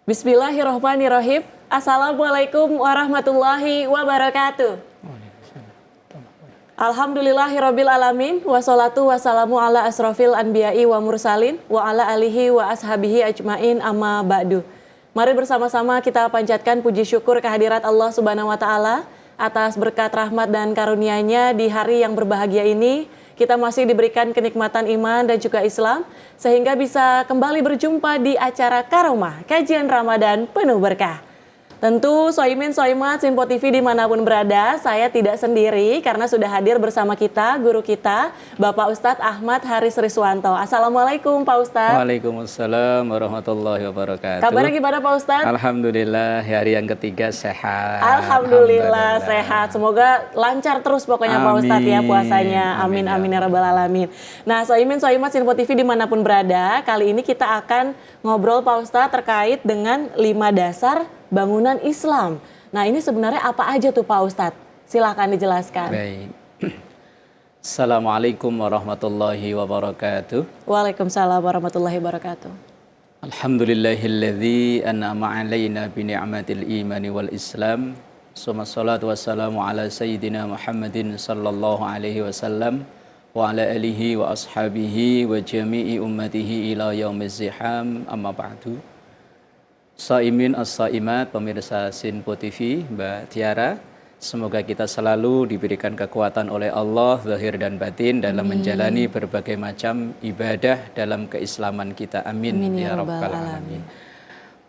Bismillahirrahmanirrahim. Assalamualaikum warahmatullahi wabarakatuh. Alhamdulillahirabbil alamin wassalatu wassalamu ala asrofil anbiya'i wa mursalin wa ala alihi wa ashabihi ajmain amma ba'du. Mari bersama-sama kita panjatkan puji syukur kehadirat Allah Subhanahu wa taala atas berkat rahmat dan karunia-Nya di hari yang berbahagia ini. Kita masih diberikan kenikmatan iman dan juga Islam sehingga bisa kembali berjumpa di acara Karomah, kajian Ramadan penuh berkah. Tentu Soimin Soimat Sinpo TV dimanapun berada, saya tidak sendiri karena sudah hadir bersama kita guru kita Bapak Ustadz Ahmad Haris Riswanto. Assalamualaikum Pak Ustadz. Waalaikumsalam warahmatullahi wabarakatuh. Kabarnya gimana Pak Ustadz? Alhamdulillah, hari yang ketiga sehat. Alhamdulillah sehat. Semoga lancar terus pokoknya Pak Ustadz ya puasanya. Amin amin ya rabbal alamin. Nah Soimin Soimat Sinpo TV dimanapun berada, kali ini kita akan ngobrol Pak Ustadz terkait dengan 5 dasar bangunan Islam. Nah ini sebenarnya apa aja tuh Pak Ustadz? Silahkan dijelaskan. Baik. Assalamualaikum warahmatullahi wabarakatuh. Waalaikumsalam warahmatullahi wabarakatuh. Alhamdulillahilladzi an'ama alaina bi ni'matil imani wal islam. Summa salatu wassalamu ala sayyidina Muhammadin sallallahu alaihi wasallam wa ala alihi wa ashabihi wa jami'i ummatihi ila yaumiz ziham amma ba'du. Saimin as-saimat, pemirsa Sinpo TV, Mbak Tiara, semoga kita selalu diberikan kekuatan oleh Allah zahir dan batin dalam menjalani berbagai macam ibadah dalam keislaman kita. Amin ya rabbal alamin.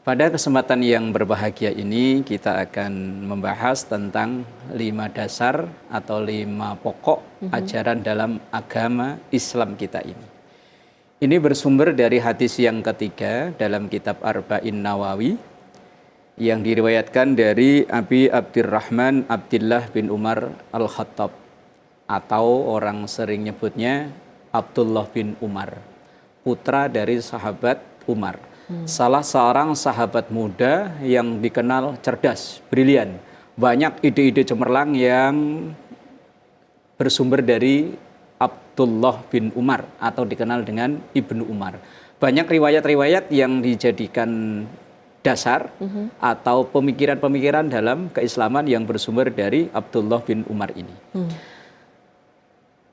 Pada kesempatan yang berbahagia ini kita akan membahas tentang 5 dasar atau 5 pokok ajaran dalam agama Islam kita ini. Ini bersumber dari hadis yang ketiga dalam kitab Arba'in Nawawi yang diriwayatkan dari Abi Abdurrahman Abdullah bin Umar Al-Khattab atau orang sering nyebutnya Abdullah bin Umar, putra dari sahabat Umar. Salah seorang sahabat muda yang dikenal cerdas, brilian, banyak ide-ide cemerlang yang bersumber dari Abdullah bin Umar atau dikenal dengan Ibnu Umar. Banyak riwayat-riwayat yang dijadikan dasar atau pemikiran-pemikiran dalam keislaman yang bersumber dari Abdullah bin Umar ini.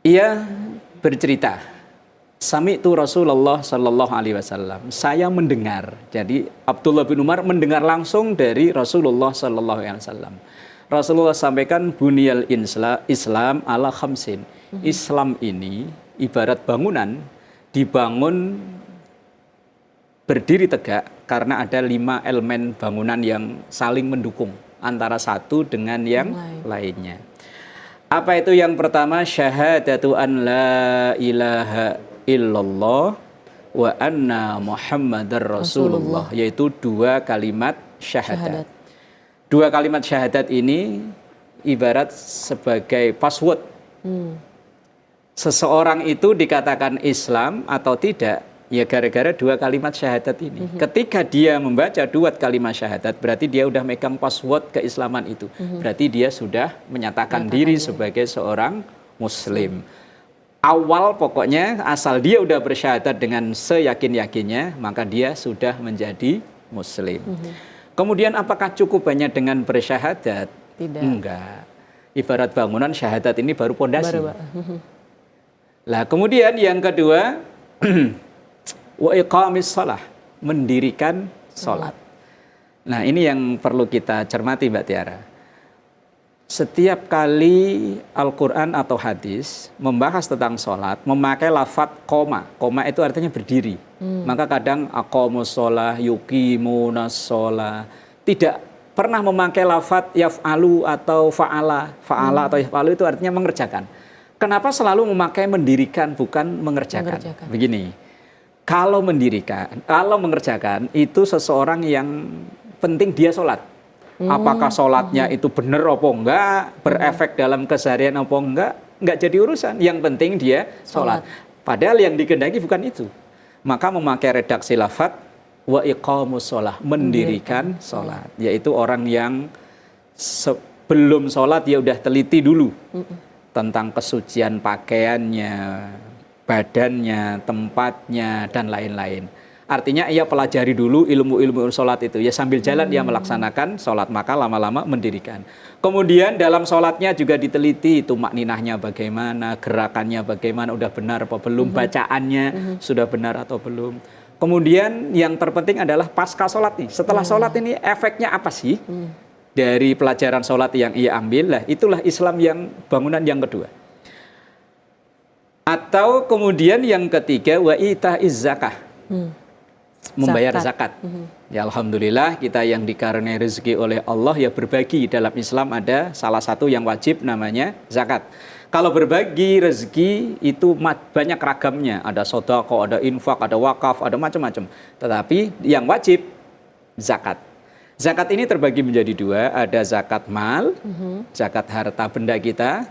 Ia bercerita, Sami'tu Rasulullah sallallahu alaihi wasallam. Saya mendengar. Jadi Abdullah bin Umar mendengar langsung dari Rasulullah sallallahu alaihi wasallam. Rasulullah sampaikan bunyal Islam ala khamsin. Islam ini ibarat bangunan dibangun berdiri tegak karena ada 5 elemen bangunan yang saling mendukung antara satu dengan yang lainnya. Apa itu yang pertama? Syahadatu an la ilaha illallah wa anna Muhammadar Rasulullah, yaitu 2 kalimat syahadat. 2 kalimat syahadat ini ibarat sebagai password. Seseorang itu dikatakan Islam atau tidak, ya gara-gara 2 kalimat syahadat ini. Ketika dia membaca 2 kalimat syahadat, berarti dia udah megang password keislaman itu. Berarti dia sudah menyatakan diri sebagai seorang Muslim. Awal pokoknya asal dia udah bersyahadat dengan seyakin-yakinnya, maka dia sudah menjadi Muslim. Kemudian apakah cukup hanya dengan bersyahadat? Tidak. Enggak. Ibarat bangunan, syahadat ini baru pondasi. Lah kemudian yang kedua, wa iqamis shalah, mendirikan sholat. Nah ini yang perlu kita cermati Mbak Tiara. Setiap kali Al-Quran atau hadis membahas tentang sholat, memakai lafadz koma. Koma itu artinya berdiri. Maka kadang aqamus shalah, yuqimunas shalah, tidak pernah memakai lafadz yaf'alu atau fa'ala. Fa'ala atau yaf'alu itu artinya mengerjakan. Kenapa selalu memakai mendirikan bukan mengerjakan? Begini, kalau mengerjakan itu seseorang yang penting dia sholat. Apakah sholatnya itu benar apa enggak, berefek dalam keseharian apa enggak jadi urusan. Yang penting dia sholat. Padahal yang dikehendaki bukan itu. Maka memakai redaksi lafadz wa iqamus shalah, mendirikan sholat. Yaitu orang yang sebelum sholat dia udah teliti dulu tentang kesucian pakaiannya, badannya, tempatnya, dan lain-lain. Artinya ia pelajari dulu ilmu-ilmu sholat itu. Ya sambil jalan dia melaksanakan sholat, maka lama-lama mendirikan. Kemudian dalam sholatnya juga diteliti itu makninahnya bagaimana, gerakannya bagaimana, udah benar apa belum, bacaannya sudah benar atau belum. Kemudian yang terpenting adalah pasca sholat nih. Setelah sholat ini efeknya apa sih? Dari pelajaran sholat yang ia ambil, lah itulah Islam yang bangunan yang kedua. Atau kemudian yang ketiga, wa ita'iz zakah. Membayar zakat. Ya alhamdulillah kita yang dikaruniai rezeki oleh Allah ya berbagi. Dalam Islam ada salah satu yang wajib namanya zakat. Kalau berbagi rezeki itu banyak ragamnya. Ada sedekah, ada infak, ada wakaf, ada macam-macam. Tetapi yang wajib zakat. Zakat ini terbagi menjadi dua. Ada zakat mal, zakat harta benda kita.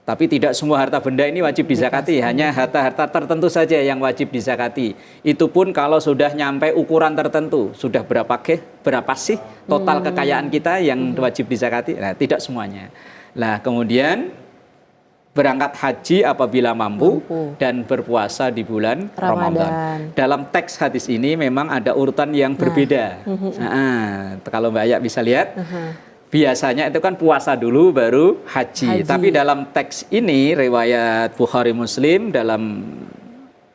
Tapi tidak semua harta benda ini wajib dizakati, hanya harta-harta tertentu saja yang wajib dizakati. Itu pun kalau sudah nyampe ukuran tertentu, sudah berapa sih total kekayaan kita yang wajib dizakati? Nah, tidak semuanya. Nah, kemudian berangkat haji apabila mampu dan berpuasa di bulan Ramadan. Dalam teks hadis ini memang ada urutan yang berbeda. Kalau Mbak Aya bisa lihat. Biasanya itu kan puasa dulu baru haji. Tapi dalam teks ini riwayat Bukhari Muslim dalam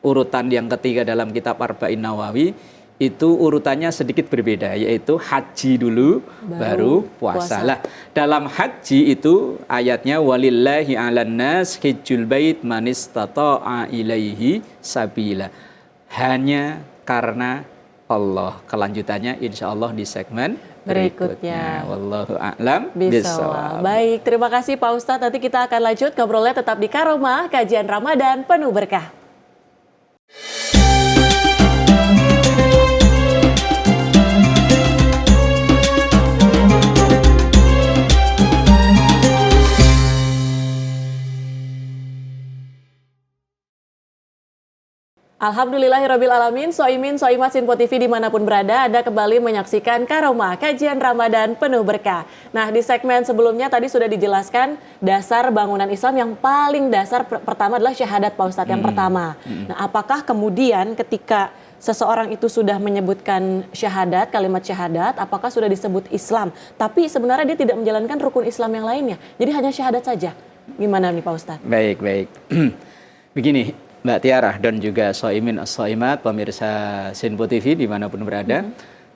urutan yang ketiga dalam kitab Arba'in Nawawi itu urutannya sedikit berbeda, yaitu haji dulu baru puasa. Lah, dalam haji itu ayatnya walillahi 'alan nas hajjul bait man istata'a ilaihi sabila. Hanya karena Allah. Kelanjutannya insya Allah di segmen berikutnya. Wallahu a'lam bishawab. Baik, terima kasih Pak Ustadz. Nanti kita akan lanjut ngobrolnya tetap di Karomah, kajian Ramadan penuh berkah. Alhamdulillahirrabbilalamin, soimin, soimat Sinpo TV dimanapun berada, Anda kembali menyaksikan Karomah, kajian Ramadan penuh berkah. Nah, di segmen sebelumnya tadi sudah dijelaskan dasar bangunan Islam yang paling dasar pertama adalah syahadat Pak Ustadz yang pertama. Nah, apakah kemudian ketika seseorang itu sudah menyebutkan syahadat, kalimat syahadat, apakah sudah disebut Islam? Tapi sebenarnya dia tidak menjalankan rukun Islam yang lainnya, jadi hanya syahadat saja. Gimana nih Pak Ustadz? Baik. Begini, Mbak Tiara dan juga soimin as-soimat pemirsa Sinpo TV dimanapun berada,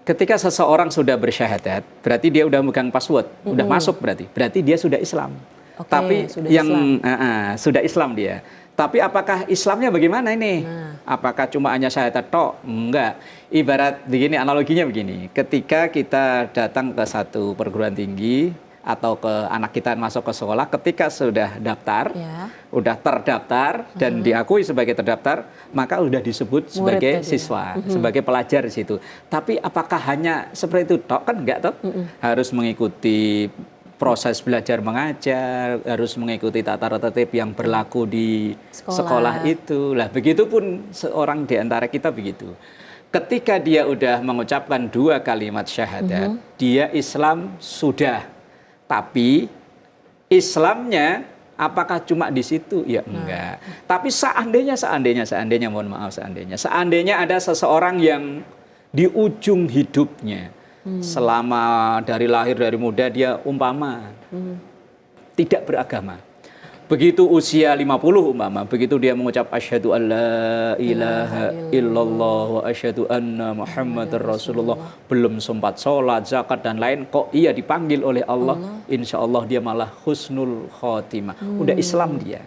ketika seseorang sudah bersyahadat, berarti dia udah megang password, udah masuk berarti dia sudah Islam. Tapi sudah yang sudah Islam dia. Tapi apakah Islamnya bagaimana ini? Apakah cuma hanya syahadat tok? Enggak. Ibarat begini, analoginya begini. Ketika kita datang ke satu perguruan tinggi atau ke anak kita masuk ke sekolah, ketika sudah daftar, udah terdaftar dan diakui sebagai terdaftar, maka sudah disebut sebagai siswa, sebagai pelajar di situ. Tapi apakah hanya seperti itu tok? Kan enggak toh? Harus mengikuti proses belajar mengajar, harus mengikuti tata tertib yang berlaku di sekolah itu. Lah begitupun seorang di antara kita begitu. Ketika dia udah mengucapkan 2 kalimat syahadat, dia Islam sudah. Tapi Islamnya apakah cuma di situ? Ya enggak. Tapi seandainya mohon maaf seandainya ada seseorang yang di ujung hidupnya selama dari lahir dari muda dia umpama tidak beragama. Begitu usia 50 umpama, begitu dia mengucap asyhadu alla ilaha illallah wa asyhadu anna Muhammadar Rasulullah, belum sempat sholat, zakat dan lain, kok ia dipanggil oleh Allah, insya Allah dia malah husnul khotimah, udah Islam dia.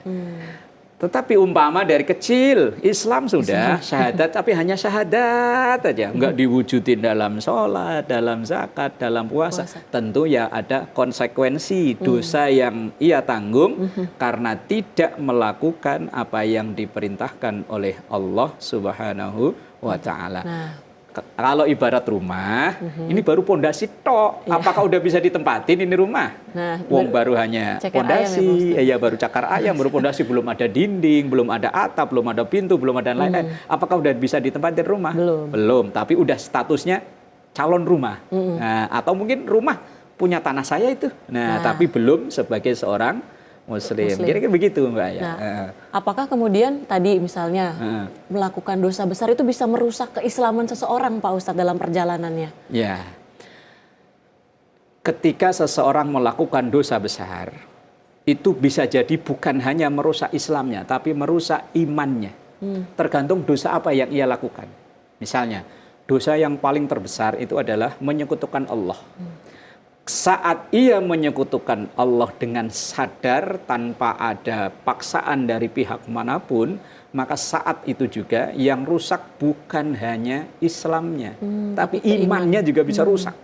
Tetapi umpama dari kecil Islam sudah syahadat, tapi hanya syahadat aja, nggak diwujudin dalam sholat, dalam zakat, dalam puasa. Tentu ya ada konsekuensi dosa yang ia tanggung karena tidak melakukan apa yang diperintahkan oleh Allah Subhanahu wa Ta'ala. Kalau ibarat rumah, ini baru pondasi tok. Apakah udah bisa ditempatin ini rumah? Wong baru hanya pondasi, ya baru cakar ayam, baru pondasi, belum ada dinding, belum ada atap, belum ada pintu, belum ada lain-lain. Apakah udah bisa ditempatin rumah? Belum. Tapi udah statusnya calon rumah. Atau mungkin rumah punya tanah saya itu. Tapi belum sebagai seorang Muslim. Kira-kira begitu Mbak ya. Nah, apakah kemudian tadi misalnya melakukan dosa besar itu bisa merusak keislaman seseorang Pak Ustadz dalam perjalanannya? Ya. Ketika seseorang melakukan dosa besar, itu bisa jadi bukan hanya merusak Islamnya, tapi merusak imannya. Tergantung dosa apa yang ia lakukan. Misalnya, dosa yang paling terbesar itu adalah menyekutukan Allah. Saat ia menyekutukan Allah dengan sadar tanpa ada paksaan dari pihak manapun, maka saat itu juga yang rusak bukan hanya Islamnya, tapi imannya juga bisa rusak.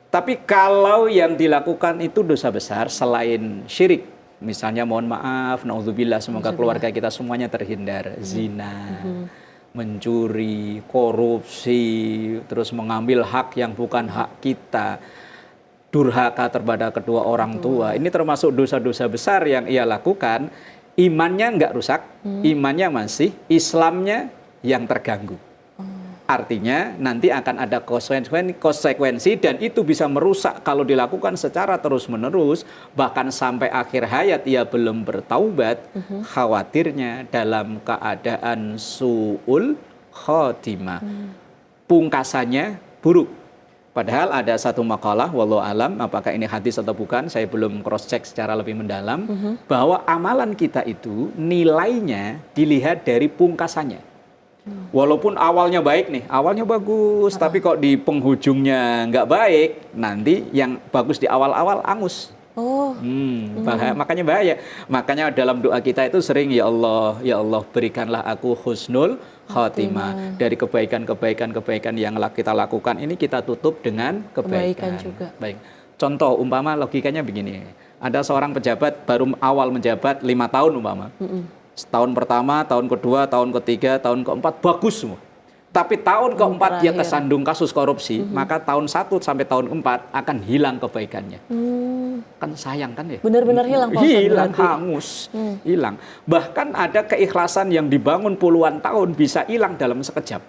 Tapi kalau yang dilakukan itu dosa besar selain syirik, misalnya mohon maaf, naudzubillah, semoga keluarga kita semuanya terhindar zina, mencuri, korupsi, terus mengambil hak yang bukan hak kita, durhaka terhadap kedua orang tua. Ini termasuk dosa-dosa besar yang ia lakukan. Imannya nggak rusak, imannya masih, Islamnya yang terganggu. Artinya nanti akan ada konsekuensi dan itu bisa merusak kalau dilakukan secara terus-menerus, bahkan sampai akhir hayat ia belum bertaubat. Khawatirnya dalam keadaan su'ul khotimah, pungkasannya buruk. Padahal ada satu makalah, wallahu alam, apakah ini hadis atau bukan, saya belum cross check secara lebih mendalam, bahwa amalan kita itu nilainya dilihat dari pungkasannya. Walaupun awalnya baik nih, awalnya bagus, tapi kok di penghujungnya nggak baik, nanti yang bagus di awal-awal angus. Makanya bahaya. Makanya dalam doa kita itu sering, ya Allah berikanlah aku husnul khotimah. Dari kebaikan yang kita lakukan ini kita tutup dengan kebaikan juga. Baik. Contoh umpama logikanya begini. Ada seorang pejabat baru awal menjabat 5 tahun umpama. Tahun pertama, tahun kedua, tahun ketiga, tahun keempat bagus semua. Tapi tahun keempat dia kesandung kasus korupsi, maka tahun 1 sampai tahun 4 akan hilang kebaikannya. Kan sayang kan ya? Benar-benar hilang Pak Ustadz. Hilang, hangus, hilang. Bahkan ada keikhlasan yang dibangun puluhan tahun bisa hilang dalam sekejap.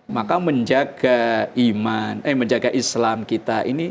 Maka menjaga iman, menjaga Islam kita ini,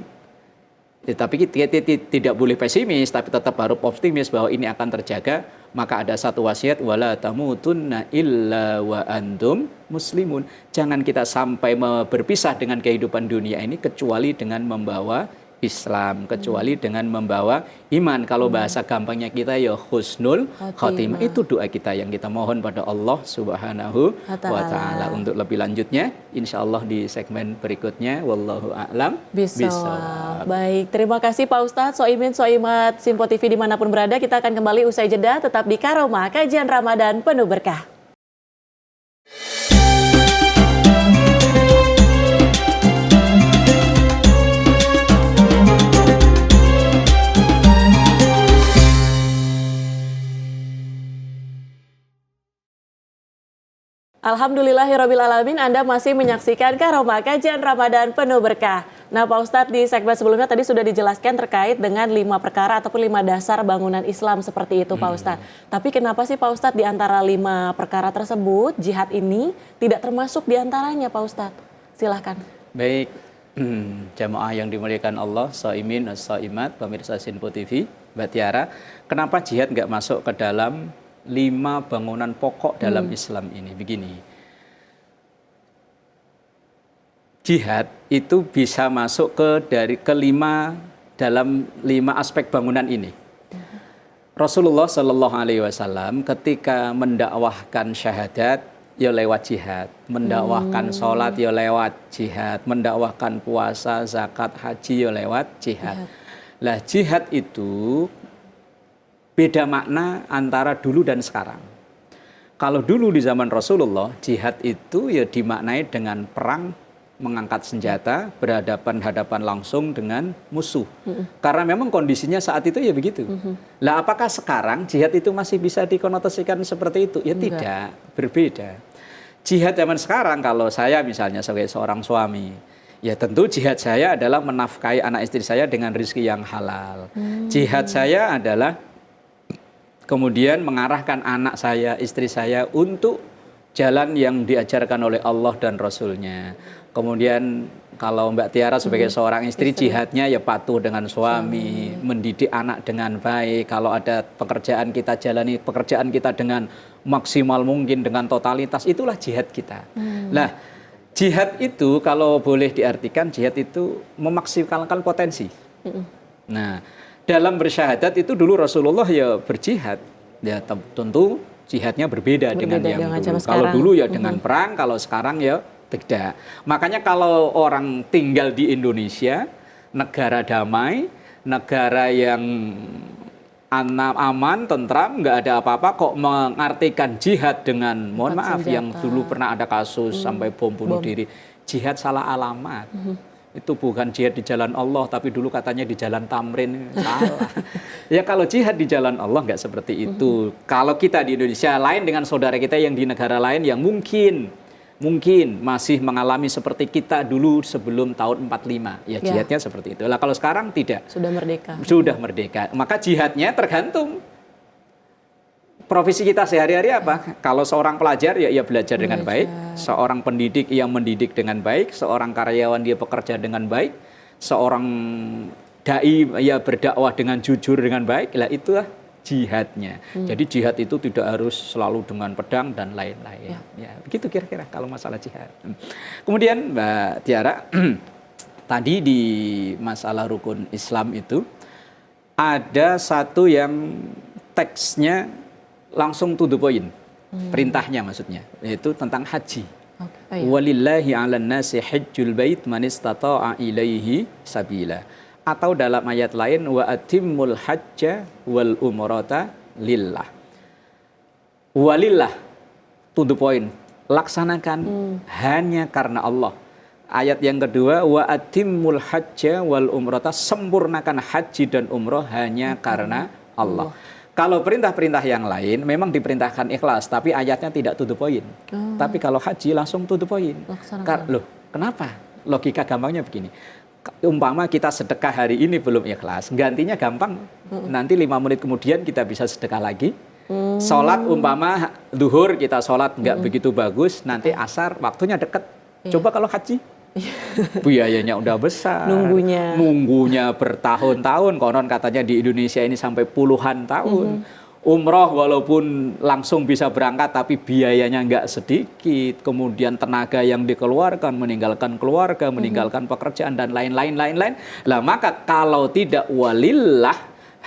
tapi kita tidak boleh pesimis, tapi tetap harus optimis bahwa ini akan terjaga. Maka ada satu wasiat, wala tamutunna illa wa antum muslimun. Jangan kita sampai berpisah dengan kehidupan dunia ini kecuali dengan membawa Islam, kecuali dengan membawa iman. Kalau bahasa gampangnya kita ya husnul khotimah. Itu doa kita yang kita mohon pada Allah Subhanahu wa Ta'ala. Untuk lebih lanjutnya, insya Allah di segmen berikutnya, wallahu a'lam bishawab. Baik, terima kasih Pak Ustadz, Soimin, Soimat, Simpo TV dimanapun berada. Kita akan kembali usai jeda, tetap di Karomah, kajian Ramadan penuh berkah. Alhamdulillahirrabbilalamin, Anda masih menyaksikan Karomah, kajian Ramadan penuh berkah. Nah Pak Ustadz, di segmen sebelumnya tadi sudah dijelaskan terkait dengan 5 perkara ataupun 5 dasar bangunan Islam seperti itu Pak Ustadz. Tapi kenapa sih Pak Ustadz di antara 5 perkara tersebut jihad ini tidak termasuk di antaranya Pak Ustadz? Silahkan. Baik, jamaah yang dimuliakan Allah, Soimin, Soimat, pemirsa Simpo TV, Mbak Tiara, kenapa jihad nggak masuk ke dalam 5 bangunan pokok dalam Islam ini? Begini, jihad itu bisa masuk dalam 5 aspek bangunan ini. Rasulullah Shallallahu Alaihi Wasallam ketika mendakwahkan syahadat ya lewat jihad, mendakwahkan sholat ya lewat jihad, mendakwahkan puasa, zakat, haji ya lewat jihad. Lah jihad itu beda makna antara dulu dan sekarang. Kalau dulu di zaman Rasulullah, jihad itu ya dimaknai dengan perang, mengangkat senjata, berhadapan-hadapan langsung dengan musuh. Karena memang kondisinya saat itu ya begitu. Lah apakah sekarang jihad itu masih bisa dikonotasikan seperti itu? Ya tidak, berbeda. Jihad zaman sekarang kalau saya misalnya sebagai seorang suami, ya tentu jihad saya adalah menafkahi anak istri saya dengan rezeki yang halal. Jihad saya adalah kemudian mengarahkan anak saya, istri saya untuk jalan yang diajarkan oleh Allah dan Rasul-Nya. Kemudian Kalau Mbak Tiara sebagai seorang istri, jihadnya ya patuh dengan suami, mendidik anak dengan baik. Kalau ada pekerjaan kita jalani pekerjaan kita dengan maksimal mungkin, dengan totalitas, itulah jihad kita. Nah, jihad itu kalau boleh diartikan, jihad itu memaksimalkan potensi. Nah, dalam bersyahadat itu dulu Rasulullah ya berjihad. Ya tentu jihadnya berbeda dengan yang dulu. Kalau dulu ya dengan perang, kalau sekarang ya tidak. Makanya kalau orang tinggal di Indonesia, negara damai, negara yang aman, tentram, nggak ada apa-apa, kok mengartikan jihad dengan, mohon maaf, yang dulu pernah ada kasus sampai bom bunuh diri. Jihad salah alamat. Itu bukan jihad di jalan Allah, tapi dulu katanya di jalan Tamrin. Salah. Ya kalau jihad di jalan Allah nggak seperti itu. Kalau kita di Indonesia lain dengan saudara kita yang di negara lain yang mungkin masih mengalami seperti kita dulu sebelum tahun 45. Ya jihadnya seperti itu. Lah kalau sekarang tidak. Sudah merdeka. Sudah merdeka. Maka jihadnya tergantung profesi kita sehari-hari apa. Kalau seorang pelajar ya belajar dengan baik. Seorang pendidik yang mendidik dengan baik. Seorang karyawan dia bekerja dengan baik. Seorang dai ya berdakwah dengan jujur dengan baik. Lah itulah jihadnya. Jadi jihad itu tidak harus selalu dengan pedang dan lain-lain. Ya, begitu kira-kira kalau masalah jihad. Kemudian Mbak Tiara, tadi di masalah rukun Islam itu ada satu yang teksnya langsung to the point, perintahnya maksudnya, yaitu tentang haji. Walillahi 'alan nasi hajjul bait man istata'a ilaihi sabila. Atau dalam ayat lain, wa atimmul hajja wal umrata lillah. Walillah, to the point, laksanakan hanya karena Allah. Ayat yang kedua, wa atimmul hajja wal umrata, sempurnakan haji dan umroh hanya karena Allah. Kalau perintah-perintah yang lain memang diperintahkan ikhlas, tapi ayatnya tidak to the point. Tapi kalau haji langsung to the point. Loh, kenapa? Logika gampangnya begini. Umpama kita sedekah hari ini belum ikhlas, gantinya gampang. Nanti 5 menit kemudian kita bisa sedekah lagi. Sholat umpama zuhur kita sholat nggak begitu bagus, nanti asar waktunya deket. Coba kalau haji, biayanya udah besar. Nunggunya bertahun-tahun. Konon katanya di Indonesia ini sampai puluhan tahun. Umroh walaupun langsung bisa berangkat tapi biayanya nggak sedikit, kemudian tenaga yang dikeluarkan, meninggalkan keluarga, meninggalkan pekerjaan dan lain-lain. Lah maka kalau tidak walillah,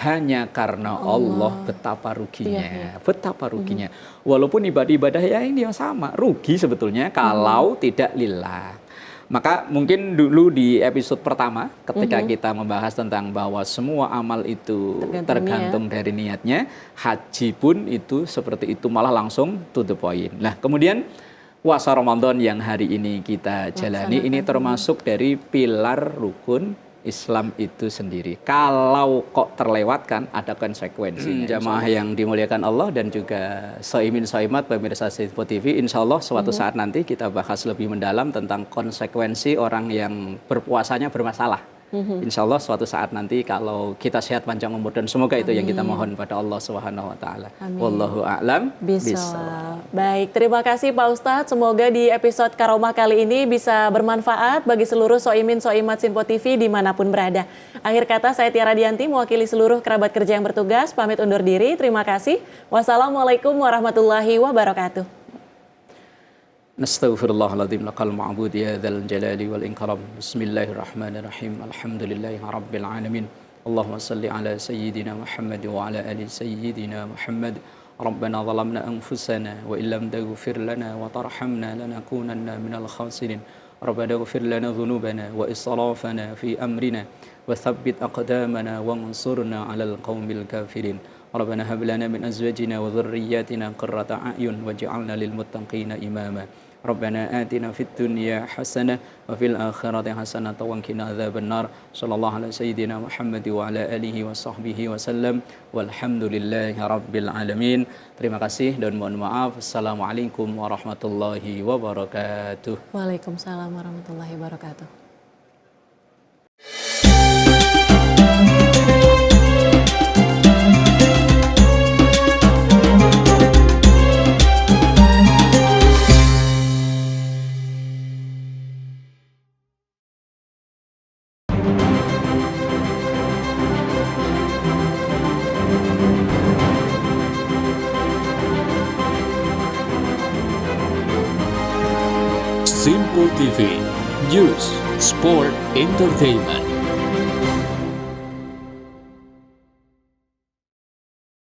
hanya karena Allah, betapa ruginya, betapa ruginya. Walaupun ibadah-ibadah ya ini yang sama, rugi sebetulnya kalau tidak lillah. Maka mungkin dulu di episode pertama ketika kita membahas tentang bahwa semua amal itu tergantung dari niatnya, haji pun itu seperti itu, malah langsung to the point. Nah kemudian puasa Ramadan yang hari ini kita jalani ini termasuk dari pilar rukun Islam itu sendiri. Kalau kok terlewatkan ada konsekuensi. Jamaah yang dimuliakan Allah dan juga soimin soimat pemirsa Sifo TV, insya Allah suatu saat nanti kita bahas lebih mendalam tentang konsekuensi orang yang berpuasanya bermasalah. Insya Allah suatu saat nanti kalau kita sehat panjang umur, dan semoga itu yang kita mohon pada Allah Subhanahu Wa Taala. Wallahu a'lam bishawab. Baik, terima kasih Pak Ustadz. Semoga di episode Karomah kali ini bisa bermanfaat bagi seluruh soimin soimat Sinpo TV dimanapun berada. Akhir kata saya Tiara Dianti mewakili seluruh kerabat kerja yang bertugas pamit undur diri. Terima kasih. Wassalamualaikum warahmatullahi wabarakatuh. Nastaghfirullahaladzim lakal ma'bud ya dzal jalali wal ikram. Bismillahirrahmanirrahim. Alhamdulillahi rabbil alamin. Allahumma salli ala sayyidina Muhammad wa ala ali sayyidina Muhammad. Rabbana zalamna anfusana wa illam taghfir lana wa tarhamna lanakunanna minal khasirin. Rabbana ighfir lana dhunubana wa israfana fi amrina wa thabbit aqdamana wansurna 'alal qaumil kafirin. Rabbana hab lana min azwajina wa dhurriyyatina qurrata a'yun waj'alna lil muttaqina imama. Rabbana atina fid dunya hasanah wa fil akhirati hasanah wa qina adzabannar. Sallallahu alaihi sayyidina Muhammad wa ala alihi wa sahbihi wasallam. Walhamdulillahi rabbil alamin. Terima kasih dan mohon maaf. Assalamualaikum warahmatullahi wabarakatuh. Waalaikumsalam warahmatullahi wabarakatuh. Simple TV, News, Sport, Entertainment.